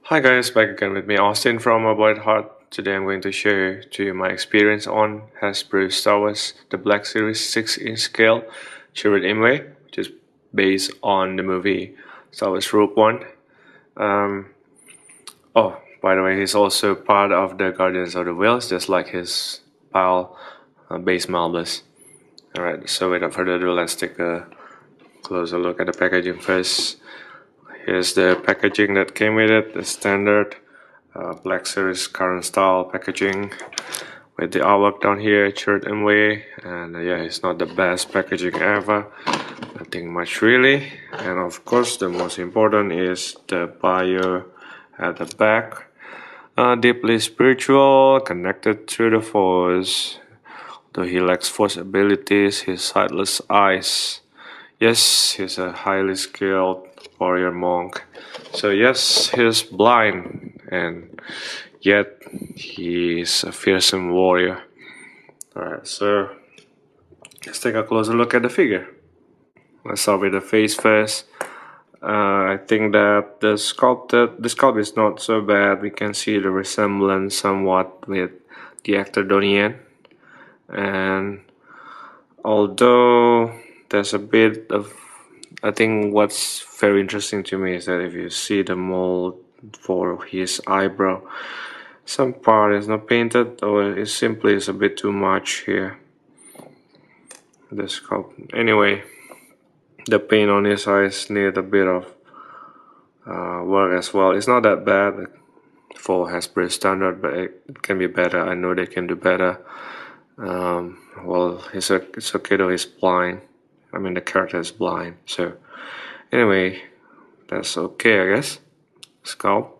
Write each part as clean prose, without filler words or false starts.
Hi guys, back again with me Austin from About Heart. Today I'm going to share to you my experience on Hasbro Star Wars The Black Series 6-inch scale Chirrut Imwe, which is based on the movie Star Wars Rogue One. Oh, by the way, he's also part of the Guardians of the Wheels, just like his pal base Malbus. Alright, so without further ado, let's take a closer look at the packaging first. Here's the packaging that came with it, the standard Black Series current style packaging with the artwork down here, Chirrut Imwe, and yeah, it's not the best packaging ever, nothing much really. And of course, the most important is the bio at the back. Deeply spiritual, connected through the Force. Though he lacks Force abilities, his sightless eyes. Yes, he's a highly skilled warrior monk. So yes, he's blind, and yet he's a fearsome warrior. Alright, so let's take a closer look at the figure. Let's start with the face first. I think that the sculpt is not so bad. We can see the resemblance somewhat with the actor Donnie Yen. And although there's a bit of, I think what's very interesting to me is that if you see the mold for his eyebrow, some part is not painted, or it simply is a bit too much here. The sculpt. Anyway, the paint on his eyes need a bit of work as well. It's not that bad for Hasbro standard, but it can be better. I know they can do better. Well, it's okay though he's blind. I mean, the character is blind. So anyway, that's okay, I guess. Sculpt.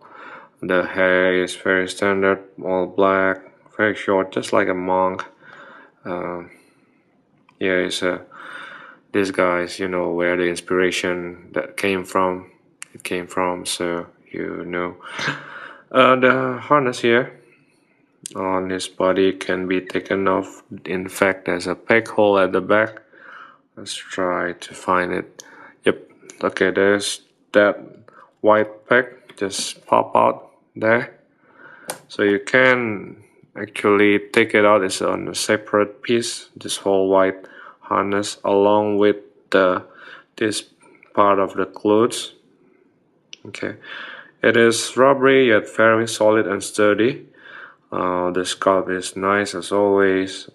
The hair is very standard, all black, very short, just like a monk. Yeah, these guys, you know where the inspiration that came from. It came from, so you know. The harness here on his body can be taken off. In fact, there's a peg hole at the back. Let's try to find it. Yep. Okay, there's that white peg just pop out there. So you can actually take it out. It's on a separate piece. This whole white harness along with this part of the clothes. Okay. It is rubbery yet very solid and sturdy. The sculpt is nice as always.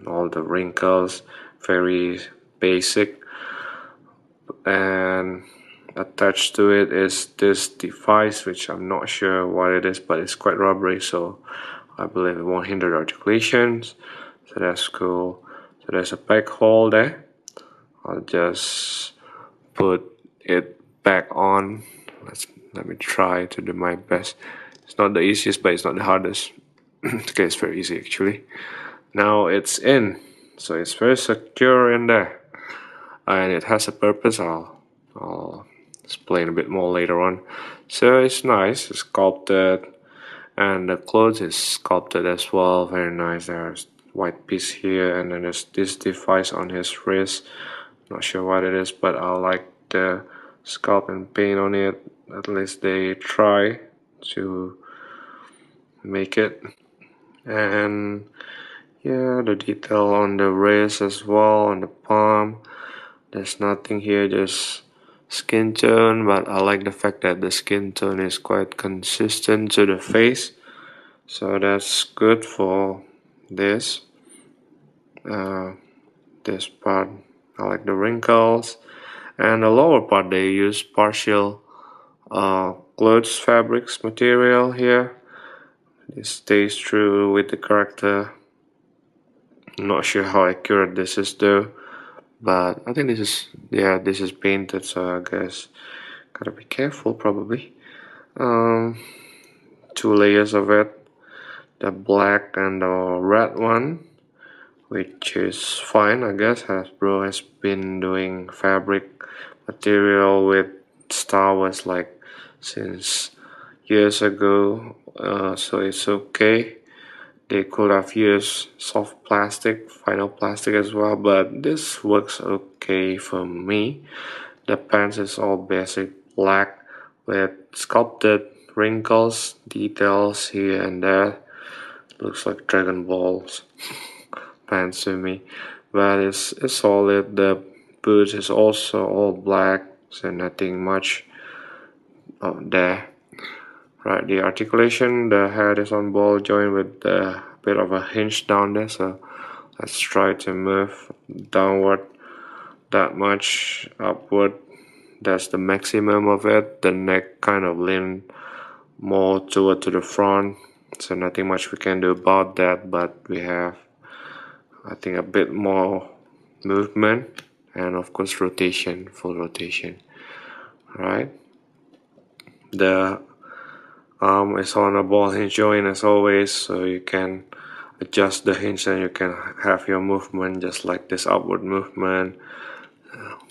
All the wrinkles, very basic. And attached to it is this device, which I'm not sure what it is, but it's quite rubbery, so I believe it won't hinder the articulations. So that's cool. So there's a peg hole there. I'll just put it back on. Let me try to do my best. It's not the easiest, but it's not the hardest. Okay, it's very easy actually. Now it's in, so it's very secure in there, and it has a purpose. I'll explain a bit more later on. So it's nice, it's sculpted, and the clothes is sculpted as well. Very nice. There's white piece here, and then there's this device on his wrist. Not sure what it is, but I like the sculpt and paint on it. At least they try to make it. And yeah, the detail on the wrist as well, on the palm. There's nothing here, just skin tone, but I like the fact that the skin tone is quite consistent to the face, so that's good for this this part. I like the wrinkles, and the lower part they use partial clothes fabrics material here. It stays true with the character. I'm not sure how accurate this is though, but I think this is, yeah, this is painted, so I guess gotta be careful probably. Two layers of it, the black and the red one, which is fine, I guess. Hasbro has been doing fabric material with Star Wars like since years ago, so it's okay. They could have used soft plastic, vinyl plastic as well, but this works okay for me. The pants is all basic black with sculpted wrinkles, details here and there. Looks like Dragon Balls pants to me, but it's solid. The boots is also all black, so nothing much there. Right, the articulation, the head is on ball joint with a bit of a hinge down there, so let's try to move downward that much, upward, that's the maximum of it. The neck kind of lean more toward to the front, so nothing much we can do about that, but we have, I think, a bit more movement and of course rotation, full rotation. Right, the arm is on a ball hinge joint as always, so you can adjust the hinge and you can have your movement just like this, upward movement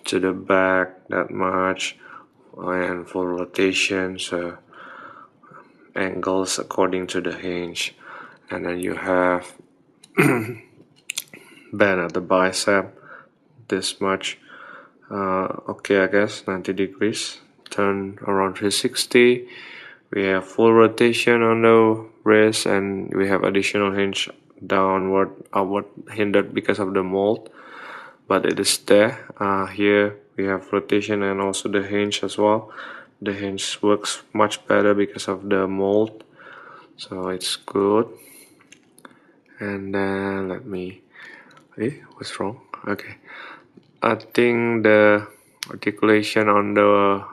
to the back that much, and full rotation, so angles according to the hinge. And then you have bend at the bicep this much, okay, I guess 90 degrees, turn around 360. We have full rotation on the wrist, and we have additional hinge downward, upward, hindered because of the mold, but it is there. Here we have rotation and also the hinge as well. The hinge works much better because of the mold, so it's good. And then let me, what's wrong? Okay, I think the articulation on the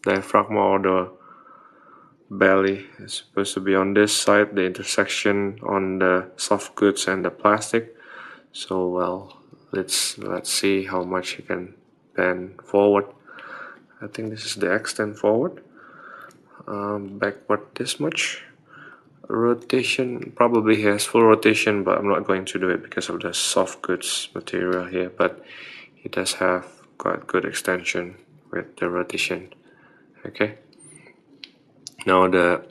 diaphragm or the belly is supposed to be on this side, the intersection on the soft goods and the plastic. So well, let's see how much you can bend forward. I think this is the extend forward, backward this much. Rotation probably has full rotation, but I'm not going to do it because of the soft goods material here, but it does have quite good extension with the rotation. Okay, now the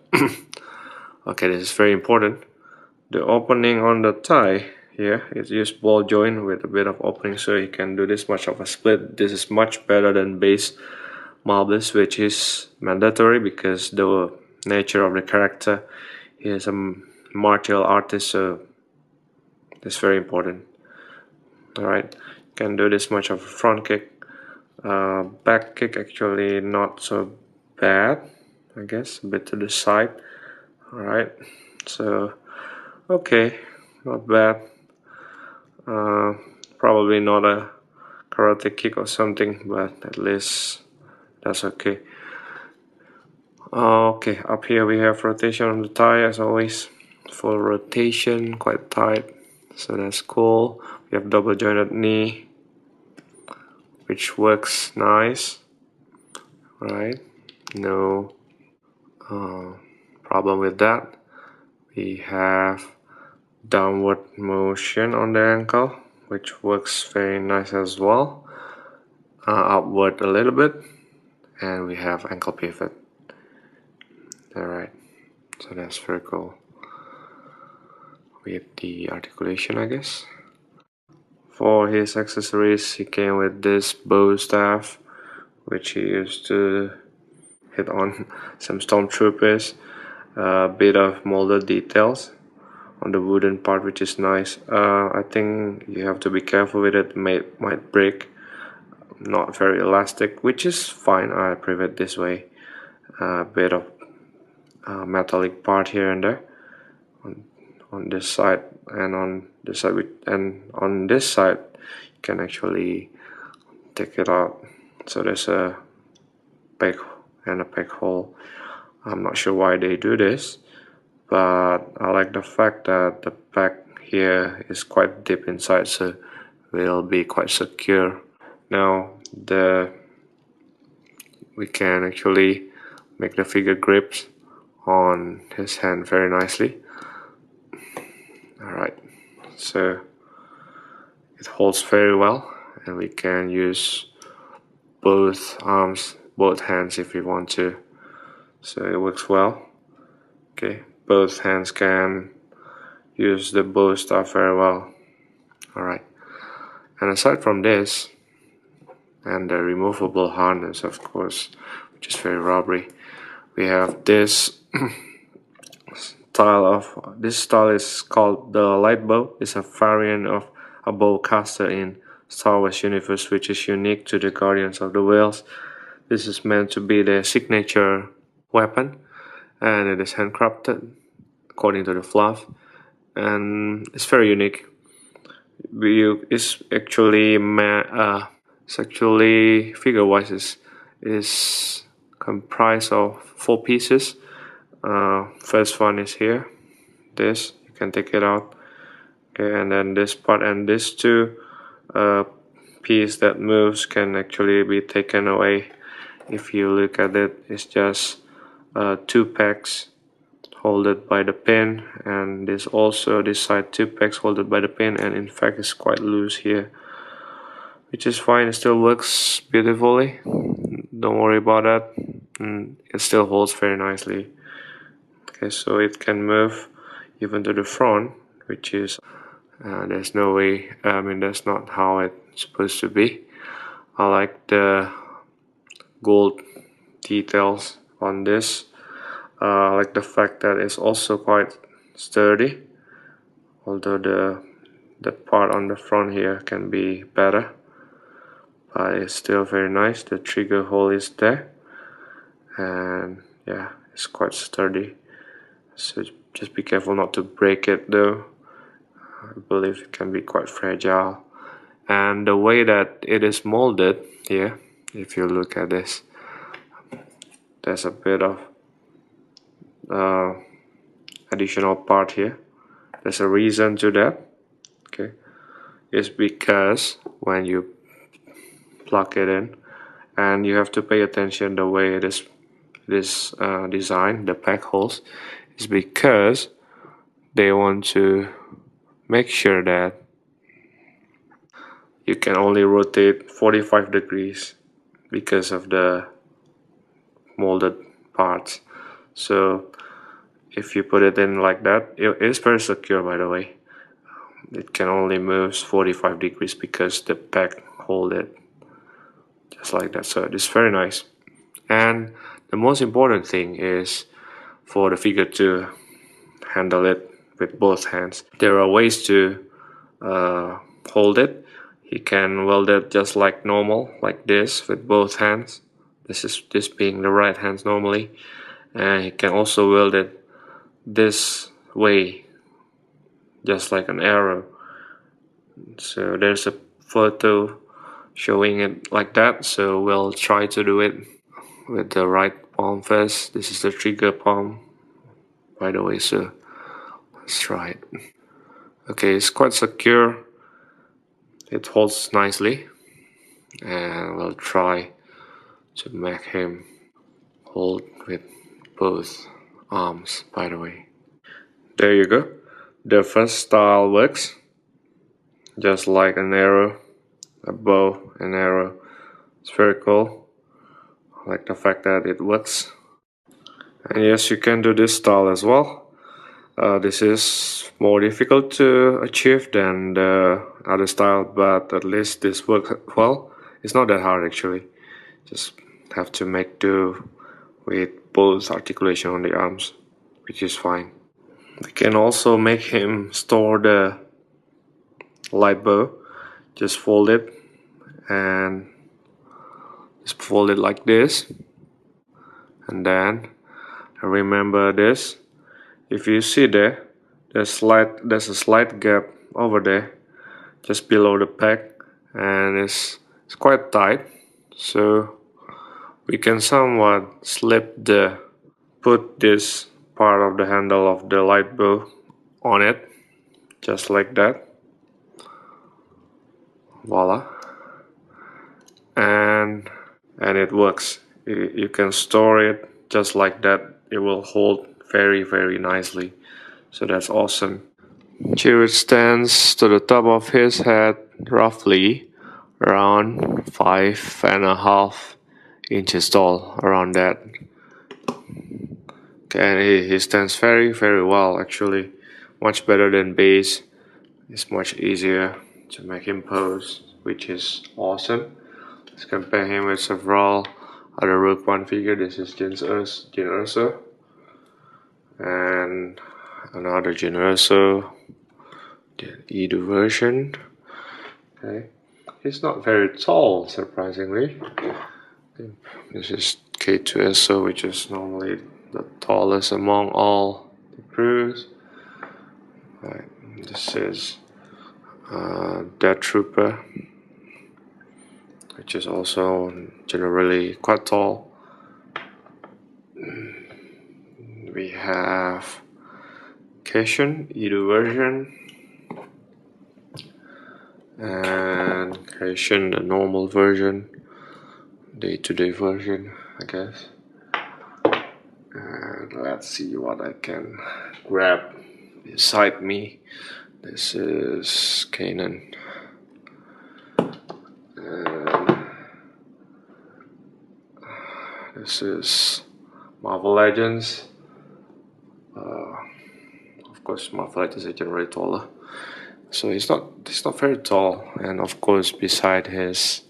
okay, this is very important. The opening on the tie here is used ball joint with a bit of opening, so you can do this much of a split. This is much better than base marbles, which is mandatory because the nature of the character is a martial artist, so it's very important. Alright, can do this much of a front kick. Back kick actually not so bad, I guess, a bit to the side. Alright, so okay, not bad. Probably not a karate kick or something, but at least that's okay. Okay, up here we have rotation on the thigh as always, full rotation, quite tight, so that's cool. We have double jointed knee, which works nice, right? No problem with that. We have downward motion on the ankle, which works very nice as well. Upward a little bit, and we have ankle pivot. Alright, so that's very cool with the articulation, I guess. For his accessories, he came with this bow staff, which he used to hit on some stormtroopers. A bit of molded details on the wooden part, which is nice. I think you have to be careful with it, might break. Not very elastic, which is fine. I prefer it this way. A bit of metallic part here and there on this side, and on this side, on this side you can actually take it out. So there's a peg and a peg hole. I'm not sure why they do this, but I like the fact that the peg here is quite deep inside, so will be quite secure. Now we can actually make the figure grips on his hand very nicely. Alright, so it holds very well, and we can use both arms, both hands if we want to, so it works well. Okay, both hands can use the bow stuff very well. Alright, and aside from this and the removable harness, of course, which is very rubbery, we have this this style is called the light bow. It's a variant of a bow caster in Star Wars universe, which is unique to the Guardians of the Whales. This is meant to be their signature weapon, and it is handcrafted according to the fluff, and it's very unique. It's actually figure wise is comprised of 4 pieces. First one is here, this, you can take it out, okay, and then this part and this 2 piece that moves can actually be taken away. If you look at it, it's just 2 pegs holded by the pin, and this also, this side 2 pegs holded by the pin, and in fact it's quite loose here, which is fine. It still works beautifully, don't worry about that. It still holds very nicely. Okay, so it can move even to the front, which is there's no way, that's not how it's supposed to be. I like the gold details on this. I like the fact that it's also quite sturdy, although the part on the front here can be better, but it's still very nice. The trigger hole is there, and yeah, it's quite sturdy, so just be careful not to break it though. I believe it can be quite fragile. And the way that it is molded here, if you look at this, there's a bit of additional part here. There's a reason to that. Okay, it's because when you plug it in, and you have to pay attention the way it is designed, the pack holes, is because they want to make sure that you can only rotate 45 degrees because of the molded parts. So if you put it in like that, it is very secure, by the way. It can only move 45 degrees because the pack hold it just like that. So it's very nice. And the most important thing is for the figure to handle it with both hands. There are ways to hold it. He can weld it just like normal, like this, with both hands. This being the right hand normally, and he can also weld it this way, just like an arrow. So there's a photo showing it like that, so we'll try to do it with the right palm first. This is the trigger palm, by the way, so let's try it. Okay, it's quite secure, it holds nicely, and we'll try to make him hold with both arms, by the way. There you go. The first style works just like an arrow, a bow and arrow. It's very cool. I like the fact that it works. And yes, you can do this style as well. This is more difficult to achieve than the other style, but at least this works well. It's not that hard actually. Just have to make do with both articulation on the arms, which is fine. We can also make him store the light bow. Just fold it and just fold it like this, and then remember this. If you see there's a slight gap over there, just below the pack, and it's quite tight. So we can somewhat put this part of the handle of the light bow on it, just like that. Voila, and it works. You can store it just like that. It will hold very nicely, so that's awesome. Chirrut stands to the top of his head roughly around 5.5 inches tall, around that. Okay, and he stands very well actually. much better than base. It's much easier to make him pose, which is awesome. Let's compare him with several other Rogue One figure. This is Jyn Erso, and another Jyn Erso, the Edu version. Okay, he's not very tall, surprisingly. This is K2 Erso, which is normally the tallest among all the crews. Right. This is Death Trooper, which is also generally quite tall. We have Cassian, Edu version, and Cassian, the normal version, day-to-day version, I guess. And let's see what I can grab beside me. This is Kanan. And this is Marvel Legends. Of course, Marvel Legends is generally taller, so he's not very tall. And of course, beside his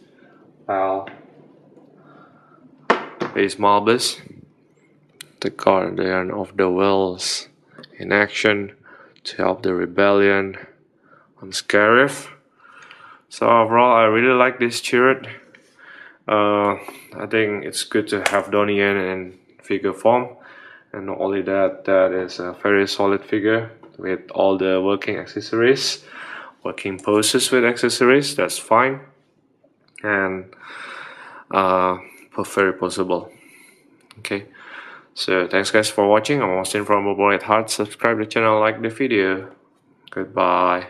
base Malbus, the Guardian of the Wells in action to help the rebellion on Scarif. So overall, I really like this Chirrut. I think it's good to have Donnie Yen in figure form, and not only that, that is a very solid figure with all the working accessories, working poses with accessories. That's fine, and very possible. Okay, so thanks guys for watching. I'm Austin from Mobile at Heart. Subscribe to the channel, like the video. Goodbye.